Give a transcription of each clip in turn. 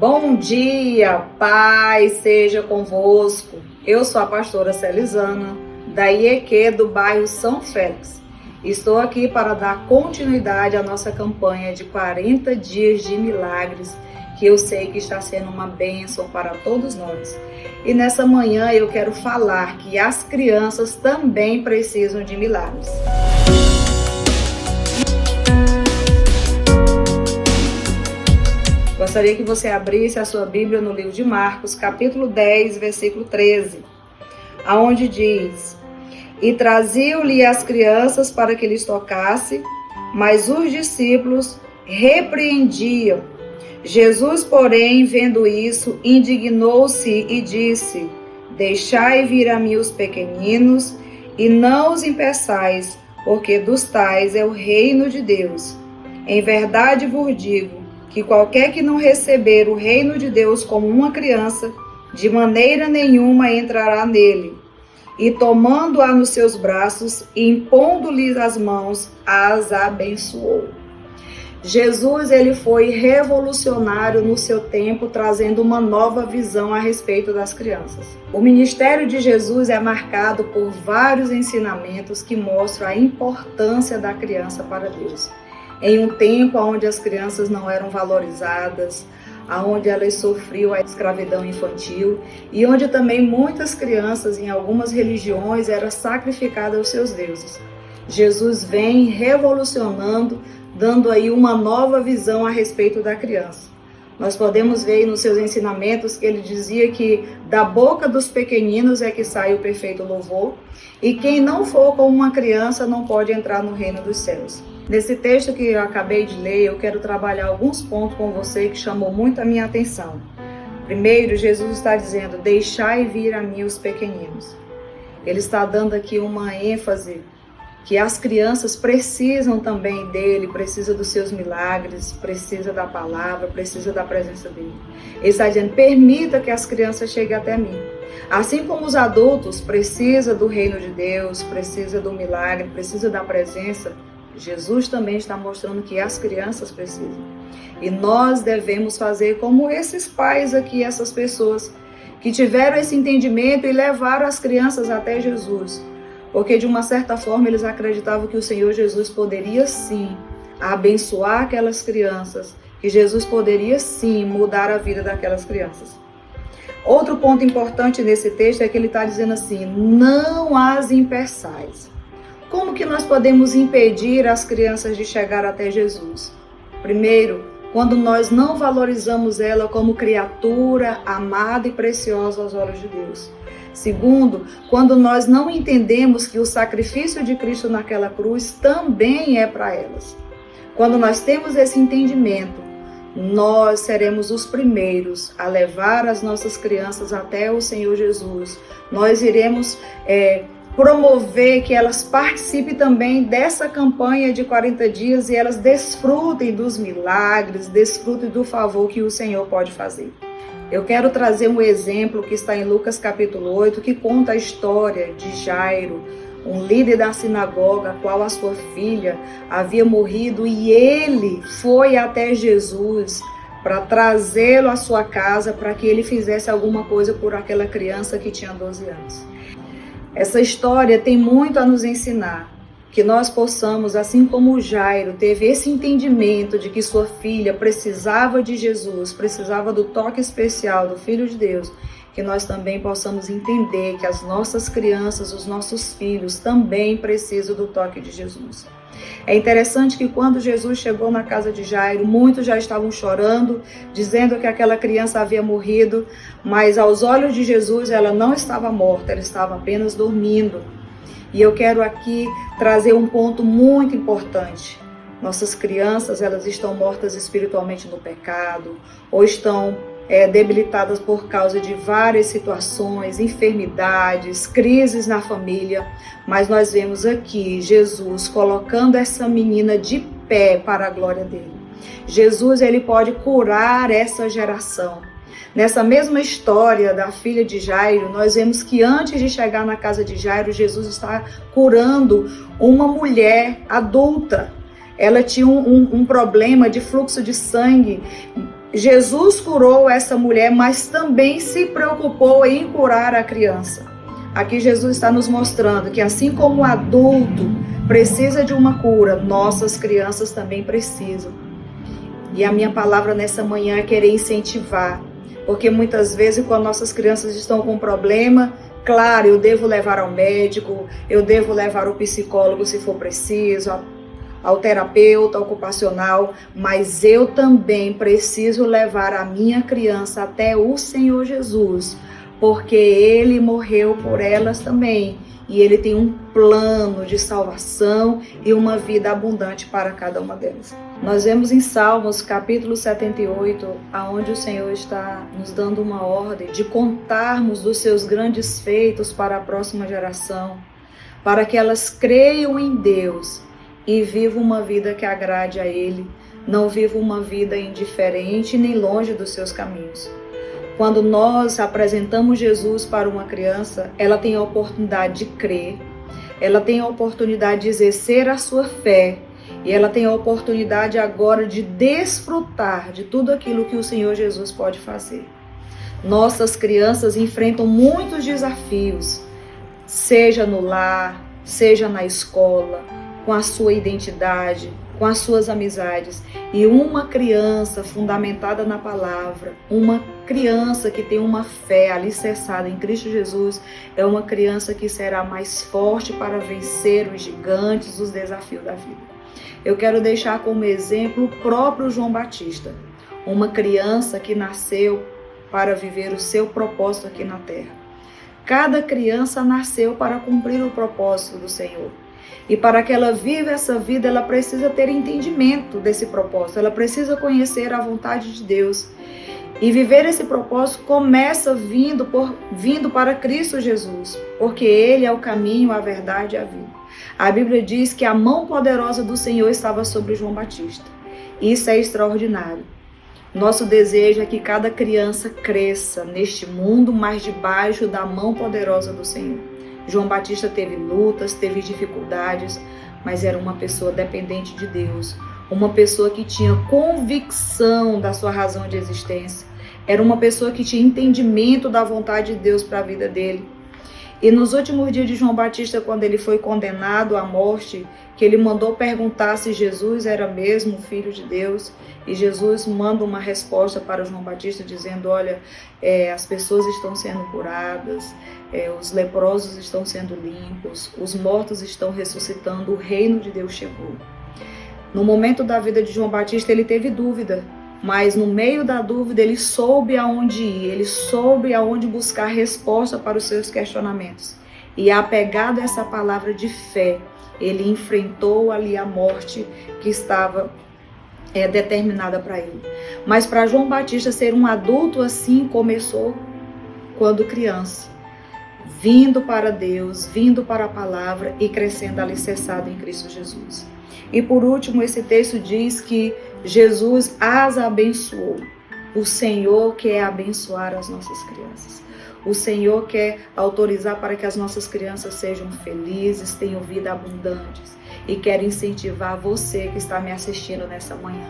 Bom dia, paz seja convosco. Eu sou a pastora Celizana, da IEQ do bairro São Félix. Estou aqui para dar continuidade à nossa campanha de 40 dias de milagres, que eu sei que está sendo uma bênção para todos nós. E nessa manhã eu quero falar que as crianças também precisam de milagres. Gostaria que você abrisse a sua Bíblia no livro de Marcos, capítulo 10, versículo 13, aonde diz: E traziam-lhe as crianças para que lhes tocasse, mas os discípulos repreendiam. Jesus, porém, vendo isso, indignou-se e disse: Deixai vir a mim os pequeninos, e não os impeçais, porque dos tais é o reino de Deus. Em verdade vos digo, que qualquer que não receber o reino de Deus como uma criança, de maneira nenhuma entrará nele. E tomando-a nos seus braços, e impondo-lhes as mãos, as abençoou. Jesus, ele foi revolucionário no seu tempo, trazendo uma nova visão a respeito das crianças. O ministério de Jesus é marcado por vários ensinamentos que mostram a importância da criança para Deus. Em um tempo onde as crianças não eram valorizadas, onde elas sofriam a escravidão infantil e onde também muitas crianças em algumas religiões eram sacrificadas aos seus deuses. Jesus vem revolucionando, dando aí uma nova visão a respeito da criança. Nós podemos ver nos seus ensinamentos que ele dizia que da boca dos pequeninos é que sai o perfeito louvor, e quem não for como uma criança não pode entrar no reino dos céus. Nesse texto que eu acabei de ler, eu quero trabalhar alguns pontos com você que chamou muito a minha atenção. Primeiro, Jesus está dizendo: deixai vir a mim os pequeninos. Ele está dando aqui uma ênfase que as crianças precisam também dele, precisam dos seus milagres, precisa da palavra, precisa da presença dele. Ele está dizendo: permita que as crianças cheguem até mim. Assim como os adultos precisam do reino de Deus, precisam do milagre, precisam da presença, Jesus também está mostrando que as crianças precisam. E nós devemos fazer como esses pais aqui, essas pessoas que tiveram esse entendimento e levaram as crianças até Jesus. Porque de uma certa forma eles acreditavam que o Senhor Jesus poderia sim abençoar aquelas crianças, que Jesus poderia sim mudar a vida daquelas crianças. Outro ponto importante nesse texto é que ele está dizendo assim: não as impeçais. Como que nós podemos impedir as crianças de chegar até Jesus? Primeiro, quando nós não valorizamos ela como criatura amada e preciosa aos olhos de Deus. Segundo, quando nós não entendemos que o sacrifício de Cristo naquela cruz também é para elas. Quando nós temos esse entendimento, nós seremos os primeiros a levar as nossas crianças até o Senhor Jesus. Nós iremos promover que elas participem também dessa campanha de 40 dias e elas desfrutem dos milagres, desfrutem do favor que o Senhor pode fazer. Eu quero trazer um exemplo que está em Lucas capítulo 8, que conta a história de Jairo, um líder da sinagoga, a qual a sua filha havia morrido, e ele foi até Jesus para trazê-lo à sua casa para que ele fizesse alguma coisa por aquela criança que tinha 12 anos. Essa história tem muito a nos ensinar, que nós possamos, assim como Jairo teve esse entendimento de que sua filha precisava de Jesus, precisava do toque especial do Filho de Deus, que nós também possamos entender que as nossas crianças, os nossos filhos também precisam do toque de Jesus. É interessante que quando Jesus chegou na casa de Jairo, muitos já estavam chorando, dizendo que aquela criança havia morrido, mas aos olhos de Jesus ela não estava morta, ela estava apenas dormindo. E eu quero aqui trazer um ponto muito importante. Nossas crianças, elas estão mortas espiritualmente no pecado, ou estão debilitadas por causa de várias situações, enfermidades, crises na família, mas nós vemos aqui Jesus colocando essa menina de pé para a glória dele. Jesus, ele pode curar essa geração. Nessa mesma história da filha de Jairo, nós vemos que antes de chegar na casa de Jairo, Jesus está curando uma mulher adulta. Ela tinha um problema de fluxo de sangue Jesus curou essa mulher, mas também se preocupou em curar a criança. Aqui Jesus está nos mostrando que assim como o adulto precisa de uma cura, nossas crianças também precisam. E a minha palavra nessa manhã é querer incentivar, porque muitas vezes quando nossas crianças estão com problema, claro, eu devo levar ao médico, eu devo levar ao psicólogo se for preciso, ao terapeuta ocupacional, mas eu também preciso levar a minha criança até o Senhor Jesus, porque Ele morreu por elas também, e Ele tem um plano de salvação e uma vida abundante para cada uma delas. Nós vemos em Salmos, capítulo 78, aonde o Senhor está nos dando uma ordem de contarmos dos seus grandes feitos para a próxima geração, para que elas creiam em Deus e vivam uma vida que agrade a Ele, não vivam uma vida indiferente nem longe dos seus caminhos. Quando nós apresentamos Jesus para uma criança, ela tem a oportunidade de crer, ela tem a oportunidade de exercer a sua fé, e ela tem a oportunidade agora de desfrutar de tudo aquilo que o Senhor Jesus pode fazer. Nossas crianças enfrentam muitos desafios, seja no lar, seja na escola, com a sua identidade, com as suas amizades. E uma criança fundamentada na palavra, uma criança que tem uma fé alicerçada em Cristo Jesus, é uma criança que será mais forte para vencer os gigantes, os desafios da vida. Eu quero deixar como exemplo o próprio João Batista, uma criança que nasceu para viver o seu propósito aqui na terra. Cada criança nasceu para cumprir o propósito do Senhor. E para que ela viva essa vida, ela precisa ter entendimento desse propósito, ela precisa conhecer a vontade de Deus. E viver esse propósito começa vindo para Cristo Jesus, porque Ele é o caminho, a verdade e a vida. A Bíblia diz que a mão poderosa do Senhor estava sobre João Batista. Isso é extraordinário. Nosso desejo é que cada criança cresça neste mundo, mas debaixo da mão poderosa do Senhor. João Batista teve lutas, teve dificuldades, mas era uma pessoa dependente de Deus. Uma pessoa que tinha convicção da sua razão de existência. Era uma pessoa que tinha entendimento da vontade de Deus para a vida dele. E nos últimos dias de João Batista, quando ele foi condenado à morte, que ele mandou perguntar se Jesus era mesmo o Filho de Deus, e Jesus manda uma resposta para João Batista dizendo, olha, as pessoas estão sendo curadas, os leprosos estão sendo limpos, os mortos estão ressuscitando, o reino de Deus chegou. No momento da vida de João Batista, ele teve dúvida, mas no meio da dúvida ele soube aonde ir, ele soube aonde buscar resposta para os seus questionamentos. E apegado a essa palavra de fé, ele enfrentou ali a morte que estava determinada para ele. Mas para João Batista ser um adulto assim começou quando criança, vindo para Deus, vindo para a palavra e crescendo alicerçado em Cristo Jesus. E por último, esse texto diz que Jesus as abençoou. O Senhor quer abençoar as nossas crianças. O Senhor quer autorizar para que as nossas crianças sejam felizes, tenham vida abundantes. E quer incentivar você que está me assistindo nessa manhã.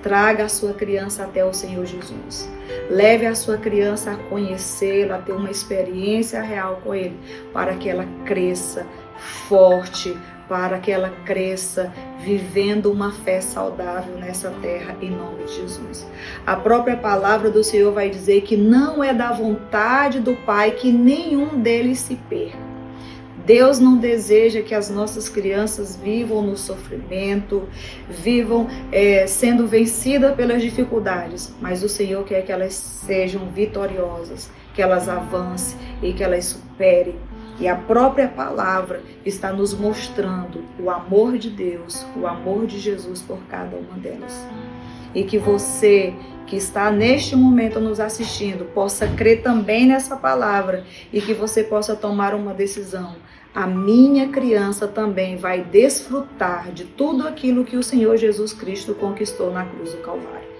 Traga a sua criança até o Senhor Jesus. Leve a sua criança a conhecê-lo, a ter uma experiência real com Ele, para que ela cresça forte, para que ela cresça vivendo uma fé saudável nessa terra, em nome de Jesus. A própria palavra do Senhor vai dizer que não é da vontade do Pai que nenhum deles se perca. Deus não deseja que as nossas crianças vivam no sofrimento, vivam sendo vencidas pelas dificuldades, mas o Senhor quer que elas sejam vitoriosas, que elas avancem e que elas superem. E a própria palavra está nos mostrando o amor de Deus, o amor de Jesus por cada uma delas. E que você que está neste momento nos assistindo possa crer também nessa palavra e que você possa tomar uma decisão. A minha criança também vai desfrutar de tudo aquilo que o Senhor Jesus Cristo conquistou na cruz do Calvário.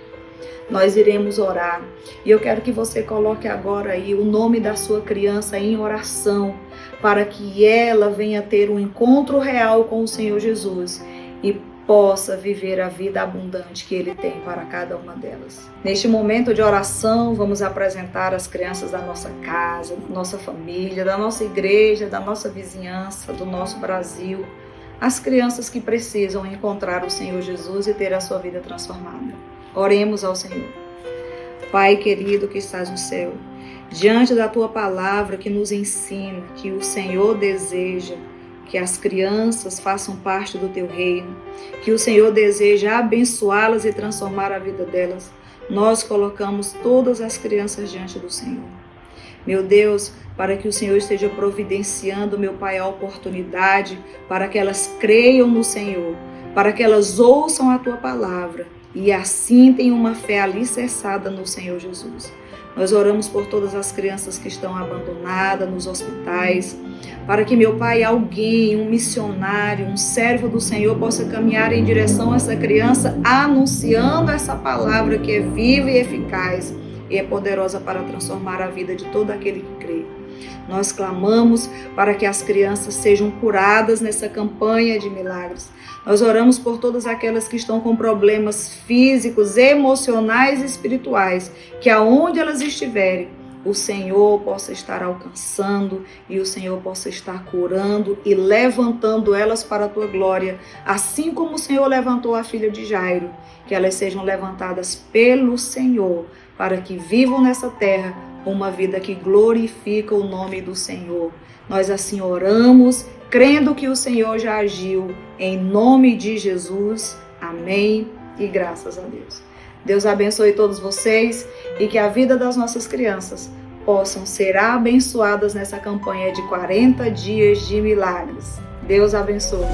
Nós iremos orar e eu quero que você coloque agora aí o nome da sua criança em oração para que ela venha ter um encontro real com o Senhor Jesus e possa viver a vida abundante que Ele tem para cada uma delas. Neste momento de oração, vamos apresentar as crianças da nossa casa, da nossa família, da nossa igreja, da nossa vizinhança, do nosso Brasil, as crianças que precisam encontrar o Senhor Jesus e ter a sua vida transformada. Oremos ao Senhor. Pai querido que estás no céu, diante da Tua palavra que nos ensina que o Senhor deseja que as crianças façam parte do Teu reino, que o Senhor deseja abençoá-las e transformar a vida delas, nós colocamos todas as crianças diante do Senhor. Meu Deus, para que o Senhor esteja providenciando, meu Pai, a oportunidade para que elas creiam no Senhor, para que elas ouçam a Tua palavra e assim tenham uma fé alicerçada no Senhor Jesus. Nós oramos por todas as crianças que estão abandonadas nos hospitais, para que, meu Pai, alguém, um missionário, um servo do Senhor possa caminhar em direção a essa criança, anunciando essa palavra que é viva e eficaz e é poderosa para transformar a vida de todo aquele que crê. Nós clamamos para que as crianças sejam curadas nessa campanha de milagres. Nós oramos por todas aquelas que estão com problemas físicos, emocionais e espirituais, que aonde elas estiverem, o Senhor possa estar alcançando e o Senhor possa estar curando e levantando elas para a Tua glória, assim como o Senhor levantou a filha de Jairo, que elas sejam levantadas pelo Senhor, para que vivam nessa terra uma vida que glorifica o nome do Senhor. Nós assim oramos, crendo que o Senhor já agiu, em nome de Jesus. Amém e graças a Deus. Deus abençoe todos vocês e que a vida das nossas crianças possam ser abençoadas nessa campanha de 40 dias de milagres. Deus abençoe.